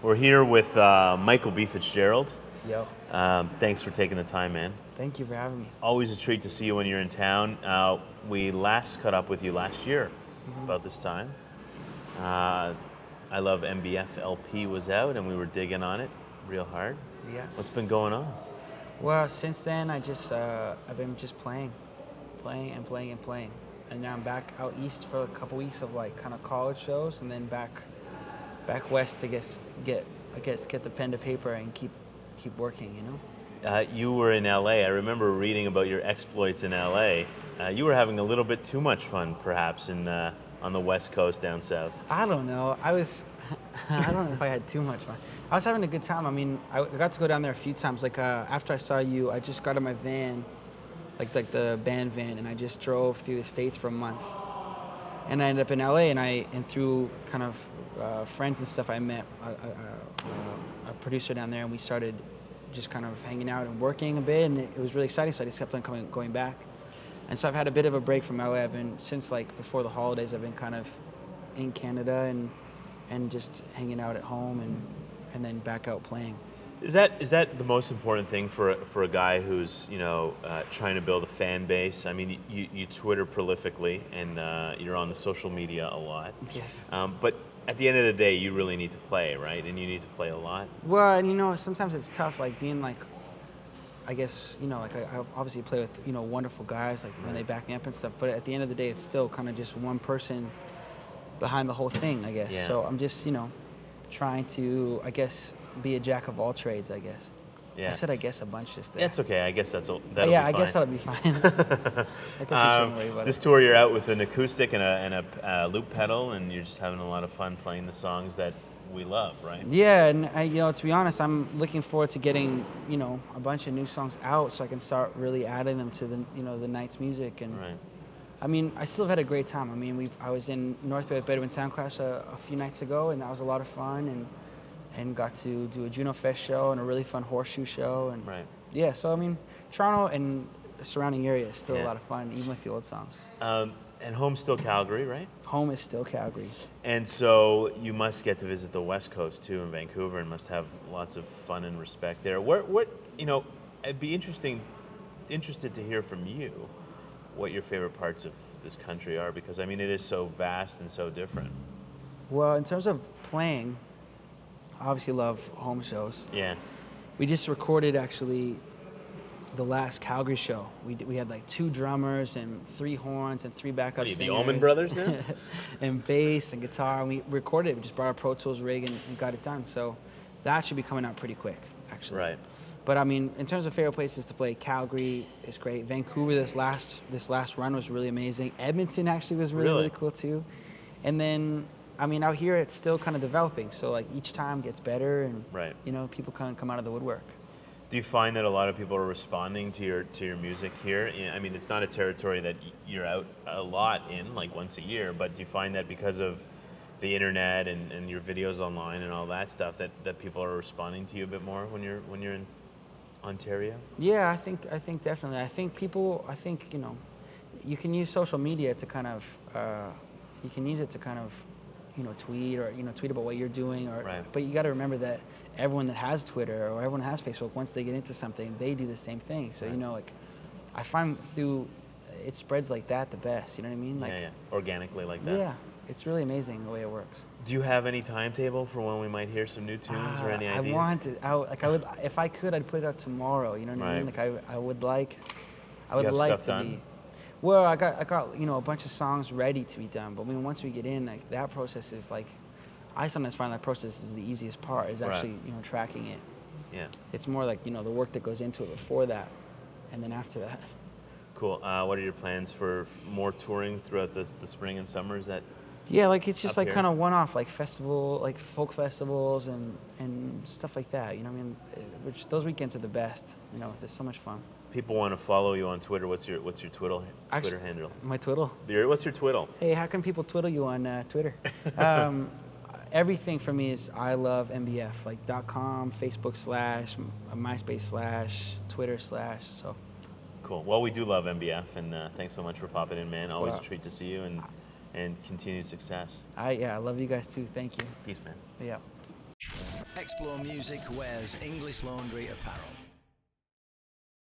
We're here with Michael B. Fitzgerald. Yo, Thanks for taking the time, man. thank you for having me. Always a treat to see you when you're in town. We last caught up with you last year, about this time. I Love MBF LP was out, and we were digging on it real hard. Yeah. What's been going on? Well, since then, I've been just playing, and playing. And now I'm back out east for a couple weeks of like kind of college shows, and then back west to get the pen to paper and keep working, you know? You were in LA. I remember reading about your exploits in LA. You were having a little bit too much fun, perhaps, on the West Coast down south. I don't know. I don't know if I had too much fun. I was having a good time. I mean, I got to go down there a few times. Like after I saw you, I just got in my van, like the band van, and I just drove through the States for a month. And I ended up in LA, and through kind of friends and stuff, I met a producer down there, and we started just kind of hanging out and working a bit, and it was really exciting. So I just kept on going back. And so I've had a bit of a break from LA. I've been, since like before the holidays, I've been kind of in Canada and just hanging out at home and then back out playing. Is that the most important thing for a guy who's trying to build a fan base? I mean, you Twitter prolifically, and you're on the social media a lot. Yes. But at the end of the day, you really need to play, right? And you need to play a lot. Well, and sometimes it's tough, like being like, I guess, like I obviously play with, wonderful guys, like when they back me up and stuff, but at the end of the day, it's still kind of just one person behind the whole thing, I guess. Yeah. So I'm just, trying to, I guess, be a jack of all trades, I guess. Yeah. I said I guess a bunch just there. That's okay. I guess that'll be yeah, I fine. guess that'll be fine. I guess we shouldn't worry about This it. tour, you're out with an acoustic and a loop pedal, and you're just having a lot of fun playing the songs that we love, right? Yeah, and to be honest, I'm looking forward to getting, a bunch of new songs out so I can start really adding them to the, the night's music. And Right. I mean, I still have had a great time. I mean, I was in North Bay with Bedouin Soundclash a few nights ago, and that was a lot of fun, and got to do a Juno Fest show and a really fun horseshoe show. And Right. yeah, so I mean, Toronto and the surrounding area is still Yeah. a lot of fun, even with the old songs. And home's still Calgary, right? Home is still Calgary. And so you must get to visit the West Coast too in Vancouver, and must have lots of fun and respect there. I'd be interested to hear from you what your favorite parts of this country are, because I mean it is so vast and so different. Well, in terms of playing, I obviously love home shows. Yeah. We just recorded actually the last Calgary show. We had like 2 drummers and 3 horns and 3 backup What are you, singers. the Allman Brothers now? And bass and guitar. And we recorded it. We just brought our Pro Tools rig and got it done. So that should be coming out pretty quick, actually. Right. But I mean, in terms of favorite places to play, Calgary is great. Vancouver, this last run was really amazing. Edmonton actually was really cool too. And then, I mean, out here it's still kind of developing. So like each time gets better, and Right. People come out of the woodwork. Do you find that a lot of people are responding to your music here? I mean, it's not a territory that you're out a lot in, like once a year, but do you find that because of the internet and your videos online and all that stuff, that people are responding to you a bit more when you're in Ontario? Yeah, I think definitely. I think you can use social media to kind of, tweet or tweet about what you're doing, or Right. But you got to remember that everyone that has Twitter or everyone that has Facebook, once they get into something, they do the same thing. So Right. I find through it spreads like that the best. You know what I mean? Like, Yeah. Organically like that. yeah, it's really amazing the way it works. Do you have any timetable for when we might hear some new tunes or any ideas? I would, if I could, I'd put it out tomorrow. You know what I mean? Right. Like I would like have stuff to done? be. Well, I got a bunch of songs ready to be done, but I mean, once we get in, like that process is like, I sometimes find that process is the easiest part. Is actually tracking it. Yeah. It's more like the work that goes into it before that, and then after that. Cool. What are your plans for more touring throughout the spring and summer? Is that? Yeah, like it's just Up like here? kind of one-off, like folk festivals and stuff like that. You know what I mean? Which those weekends are the best. There's so much fun. People want to follow you on Twitter. What's your Twitter Actually, handle? My twiddle. What's your twiddle? Hey, how can people twiddle you on Twitter? Everything for me is I love MBF, like .com, Facebook / MySpace / Twitter / so. Cool. Well, we do love MBF, and thanks so much for popping in, man. Always Well, a treat to see you, and continued success. I love you guys too. Thank you. Peace, man. Yeah. Explore Music wears English Laundry apparel.